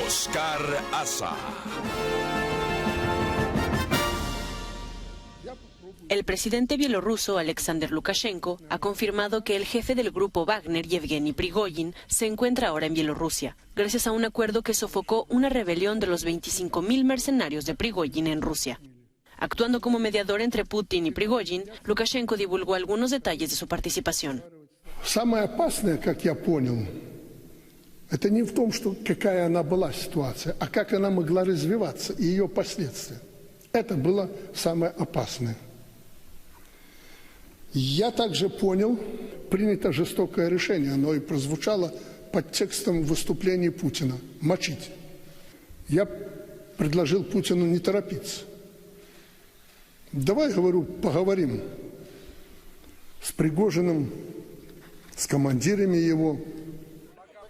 Oscar Aza. El presidente bielorruso Alexander Lukashenko ha confirmado que el jefe del grupo Wagner, Yevgeny Prigozhin, se encuentra ahora en Bielorrusia, gracias a un acuerdo que sofocó una rebelión de los 25.000 mercenarios de Prigozhin en Rusia. Actuando como mediador entre Putin y Prigozhin, Lukashenko divulgó algunos detalles de su participación. Самое опасное, как я понял, это не в том, что какая она была ситуация, а как она могла развиваться и ее последствия. Это было самое опасное. Я также понял, принято жестокое решение, оно и прозвучало под текстом выступления Путина – мочить. Я предложил Путину не торопиться. Давай, говорю, поговорим с Пригожиным, с командирами его.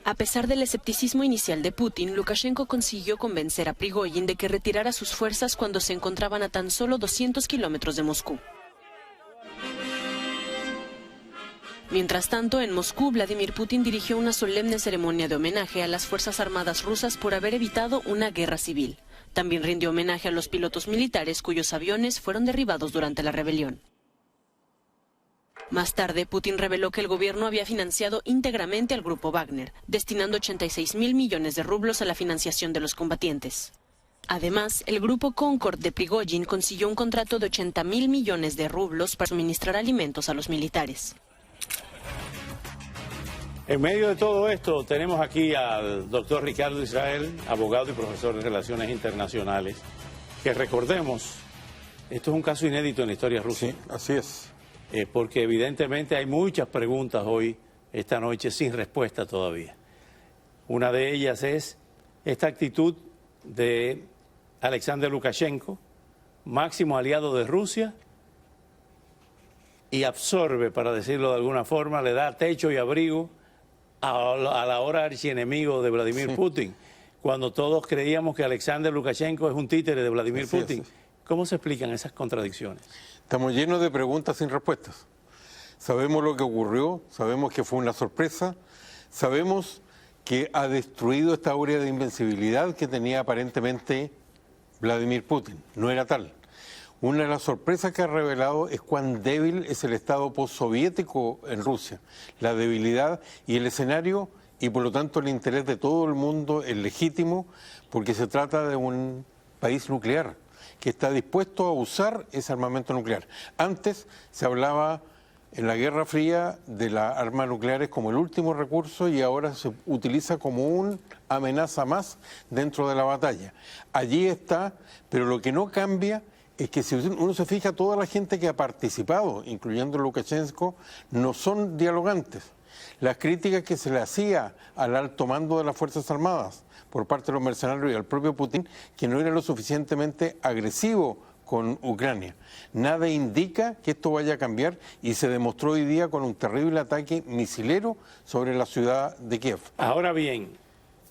A pesar del escepticismo inicial de Putin, Lukashenko consiguió convencer a Prigozhin de que retirara sus fuerzas cuando se encontraban a tan solo 200 kilómetros de Moscú. Mientras tanto, en Moscú, Vladimir Putin dirigió una solemne ceremonia de homenaje a las Fuerzas Armadas rusas por haber evitado una guerra civil. También rindió homenaje a los pilotos militares cuyos aviones fueron derribados durante la rebelión. Más tarde, Putin reveló que el gobierno había financiado íntegramente al grupo Wagner, destinando 86.000 millones de rublos a la financiación de los combatientes. Además, el grupo Concord de Prigozhin consiguió un contrato de 80.000 millones de rublos para suministrar alimentos a los militares. En medio de todo esto, tenemos aquí al doctor Ricardo Israel, abogado y profesor de Relaciones Internacionales, que recordemos, esto es un caso inédito en la historia rusa. Sí, así es. Porque evidentemente hay muchas preguntas hoy, esta noche, sin respuesta todavía. Una de ellas es esta actitud de Alexander Lukashenko, máximo aliado de Rusia, y absorbe, para decirlo de alguna forma, le da techo y abrigo a la hora archienemigo de Vladimir Putin, cuando todos creíamos que Alexander Lukashenko es un títere de Vladimir Putin. ¿Cómo se explican esas contradicciones? Estamos llenos de preguntas sin respuestas. Sabemos lo que ocurrió, sabemos que fue una sorpresa, sabemos que ha destruido esta aurea de invencibilidad que tenía aparentemente Vladimir Putin. No era tal. Una de las sorpresas que ha revelado es cuán débil es el Estado postsoviético en Rusia. La debilidad y el escenario, y por lo tanto el interés de todo el mundo es legítimo, porque se trata de un país nuclear que está dispuesto a usar ese armamento nuclear. Antes se hablaba en la Guerra Fría de las armas nucleares como el último recurso y ahora se utiliza como una amenaza más dentro de la batalla. Allí está, pero lo que no cambia es que si uno se fija, toda la gente que ha participado, incluyendo Lukashenko, no son dialogantes. Las críticas que se le hacía al alto mando de las Fuerzas Armadas por parte de los mercenarios y al propio Putin, que no era lo suficientemente agresivo con Ucrania. Nada indica que esto vaya a cambiar y se demostró hoy día con un terrible ataque misilero sobre la ciudad de Kiev. Ahora bien,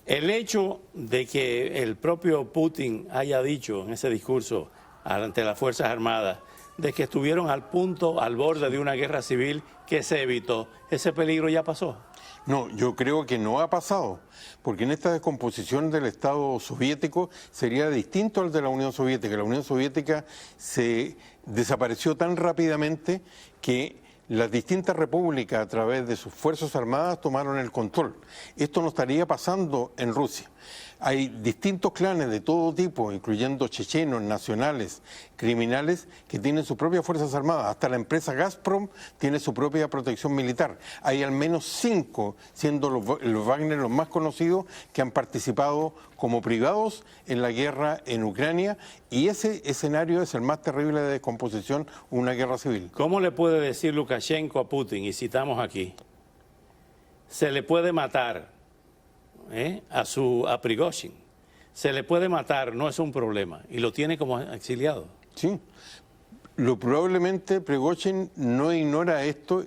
el hecho de que el propio Putin haya dicho en ese discurso ante las Fuerzas Armadas de que estuvieron al borde de una guerra civil que se evitó, ¿ese peligro ya pasó? No, yo creo que no ha pasado, porque en esta descomposición del Estado soviético sería distinto al de la Unión Soviética. La Unión Soviética se desapareció tan rápidamente que las distintas repúblicas a través de sus fuerzas armadas tomaron el control. Esto no estaría pasando en Rusia. Hay distintos clanes de todo tipo, incluyendo chechenos, nacionales, criminales, que tienen sus propias fuerzas armadas. Hasta la empresa Gazprom tiene su propia protección militar. Hay al menos 5, siendo los Wagner los más conocidos, que han participado como privados en la guerra en Ucrania, y ese escenario es el más terrible de descomposición, una guerra civil. ¿Cómo le puede decir Lukashenko a Putin, y citamos aquí, se le puede matar a Prigozhin, se le puede matar, no es un problema, y lo tiene como exiliado? Sí, probablemente Prigozhin no ignora esto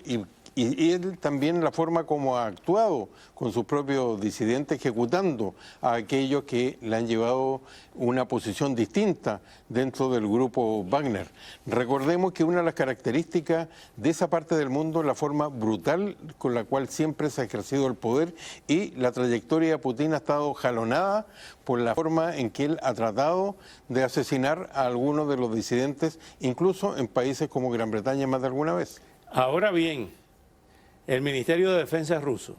y Y él también la forma como ha actuado con sus propios disidentes, ejecutando a aquellos que le han llevado una posición distinta dentro del grupo Wagner. Recordemos que una de las características de esa parte del mundo es la forma brutal con la cual siempre se ha ejercido el poder, y la trayectoria de Putin ha estado jalonada por la forma en que él ha tratado de asesinar a algunos de los disidentes, incluso en países como Gran Bretaña más de alguna vez. Ahora bien, el Ministerio de Defensa ruso,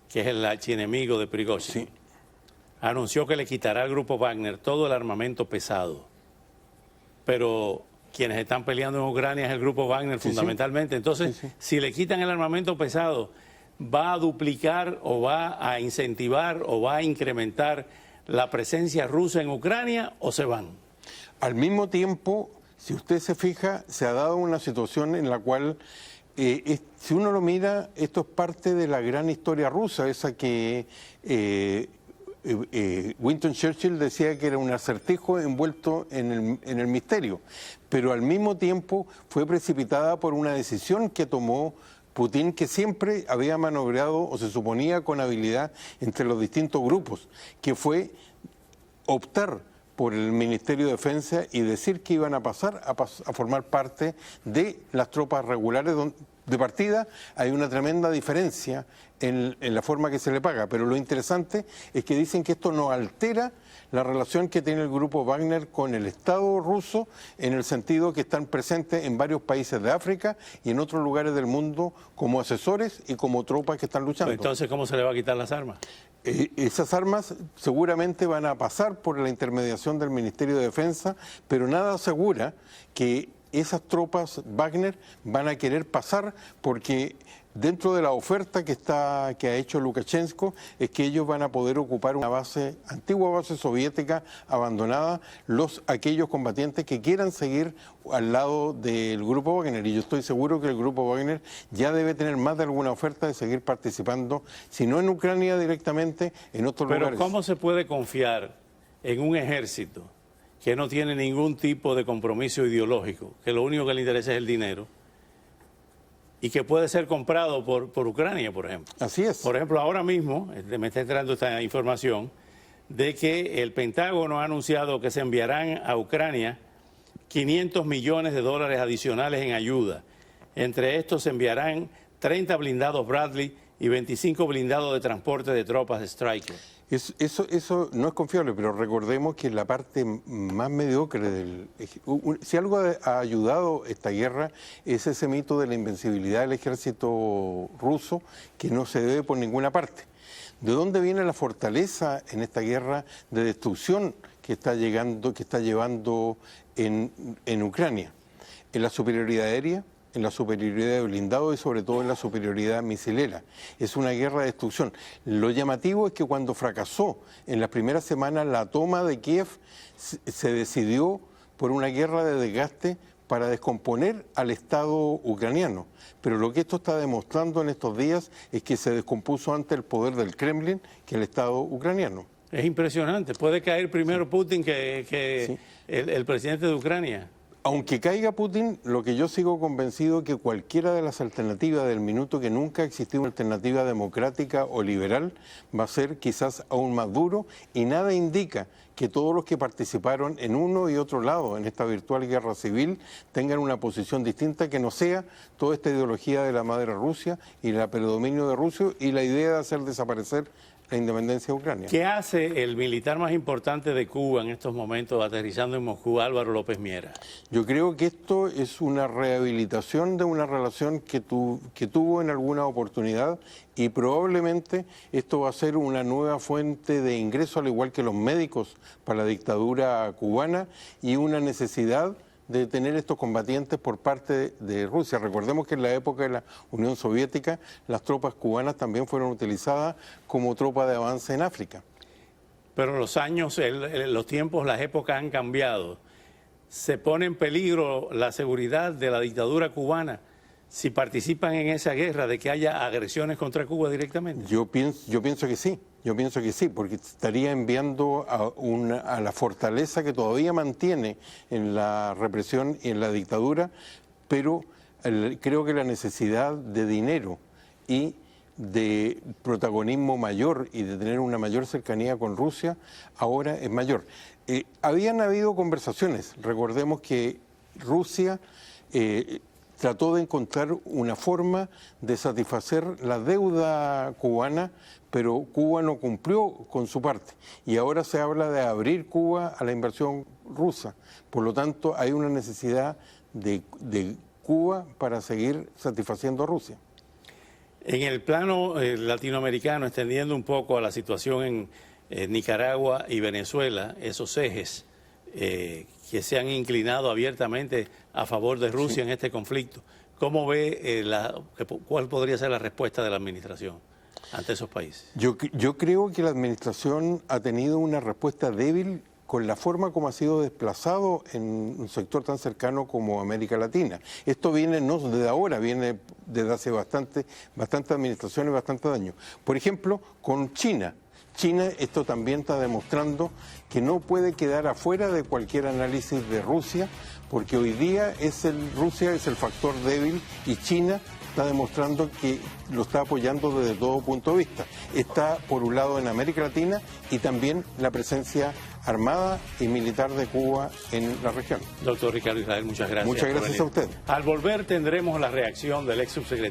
que es el archienemigo de Prigozhin, anunció que le quitará al grupo Wagner todo el armamento pesado. Pero quienes están peleando en Ucrania es el grupo Wagner fundamentalmente. Entonces, si le quitan el armamento pesado, ¿va a duplicar o va a incentivar o va a incrementar la presencia rusa en Ucrania o se van? Al mismo tiempo, si usted se fija, se ha dado una situación en la cual, si uno lo mira, esto es parte de la gran historia rusa, esa que Winston Churchill decía que era un acertijo envuelto en el misterio, pero al mismo tiempo fue precipitada por una decisión que tomó Putin, que siempre había maniobrado o se suponía con habilidad entre los distintos grupos, que fue optar por el Ministerio de Defensa y decir que iban a pasar a formar parte de las tropas regulares. De partida hay una tremenda diferencia en la forma que se le paga, pero lo interesante es que dicen que esto no altera la relación que tiene el grupo Wagner con el Estado ruso, en el sentido que están presentes en varios países de África y en otros lugares del mundo como asesores y como tropas que están luchando. Entonces, ¿cómo se le va a quitar las armas? Esas armas seguramente van a pasar por la intermediación del Ministerio de Defensa, pero nada asegura que esas tropas Wagner van a querer pasar, porque dentro de la oferta que ha hecho Lukashenko es que ellos van a poder ocupar una antigua base soviética abandonada, aquellos combatientes que quieran seguir al lado del grupo Wagner. Y yo estoy seguro que el grupo Wagner ya debe tener más de alguna oferta de seguir participando, si no en Ucrania directamente, en otros lugares. Pero ¿cómo se puede confiar en un ejército que no tiene ningún tipo de compromiso ideológico, que lo único que le interesa es el dinero, y que puede ser comprado por Ucrania, por ejemplo? Así es. Por ejemplo, ahora mismo me está entrando esta información de que el Pentágono ha anunciado que se enviarán a Ucrania $500 millones adicionales en ayuda. Entre estos se enviarán 30 blindados Bradley y 25 blindados de transporte de tropas Stryker. Eso no es confiable, pero recordemos que la parte más mediocre si algo ha ayudado esta guerra es ese mito de la invencibilidad del ejército ruso, que no se debe por ninguna parte. ¿De dónde viene la fortaleza en esta guerra de destrucción que está llevando en Ucrania? En la superioridad aérea, en la superioridad de blindado y sobre todo en la superioridad misilera. Es una guerra de destrucción. Lo llamativo es que cuando fracasó en las primeras semanas la toma de Kiev, se decidió por una guerra de desgaste para descomponer al Estado ucraniano. Pero lo que esto está demostrando en estos días es que se descompuso ante el poder del Kremlin que el Estado ucraniano. Es impresionante. Puede caer primero Putin que el presidente de Ucrania. Aunque caiga Putin, lo que yo sigo convencido es que cualquiera de las alternativas del minuto, que nunca ha existido una alternativa democrática o liberal, va a ser quizás aún más duro, y nada indica que todos los que participaron en uno y otro lado en esta virtual guerra civil tengan una posición distinta, que no sea toda esta ideología de la madre Rusia y el predominio de Rusia y la idea de hacer desaparecer la independencia de Ucrania. ¿Qué hace el militar más importante de Cuba en estos momentos aterrizando en Moscú, Álvaro López Miera? Yo creo que esto es una rehabilitación de una relación que tuvo en alguna oportunidad, y probablemente esto va a ser una nueva fuente de ingreso, al igual que los médicos, para la dictadura cubana, y una necesidad de tener estos combatientes por parte de Rusia. Recordemos que en la época de la Unión Soviética las tropas cubanas también fueron utilizadas como tropa de avance en África. Pero los años, los tiempos, las épocas han cambiado. ¿Se pone en peligro la seguridad de la dictadura cubana si participan en esa guerra, de que haya agresiones contra Cuba directamente? Yo pienso que sí. Yo pienso que sí, porque estaría enviando a la fortaleza que todavía mantiene en la represión y en la dictadura, pero creo que la necesidad de dinero y de protagonismo mayor y de tener una mayor cercanía con Rusia ahora es mayor. Habían habido conversaciones, recordemos que Rusia trató de encontrar una forma de satisfacer la deuda cubana, pero Cuba no cumplió con su parte y ahora se habla de abrir Cuba a la inversión rusa. Por lo tanto, hay una necesidad de Cuba para seguir satisfaciendo a Rusia. En el plano latinoamericano, extendiendo un poco a la situación en Nicaragua y Venezuela, esos ejes que se han inclinado abiertamente a favor de Rusia en este conflicto, ¿cómo ve cuál podría ser la respuesta de la administración ante esos países? Yo creo que la administración ha tenido una respuesta débil con la forma como ha sido desplazado en un sector tan cercano como América Latina. Esto viene no desde ahora, viene desde hace bastante administraciones, bastante años. Por ejemplo, con China. China, esto también está demostrando que no puede quedar afuera de cualquier análisis de Rusia, porque hoy día Rusia es el factor débil y China está demostrando que lo está apoyando desde todo punto de vista. Está por un lado en América Latina y también la presencia armada y militar de Cuba en la región. Doctor Ricardo Israel, muchas gracias. Muchas gracias a usted. Al volver tendremos la reacción del ex subsecretario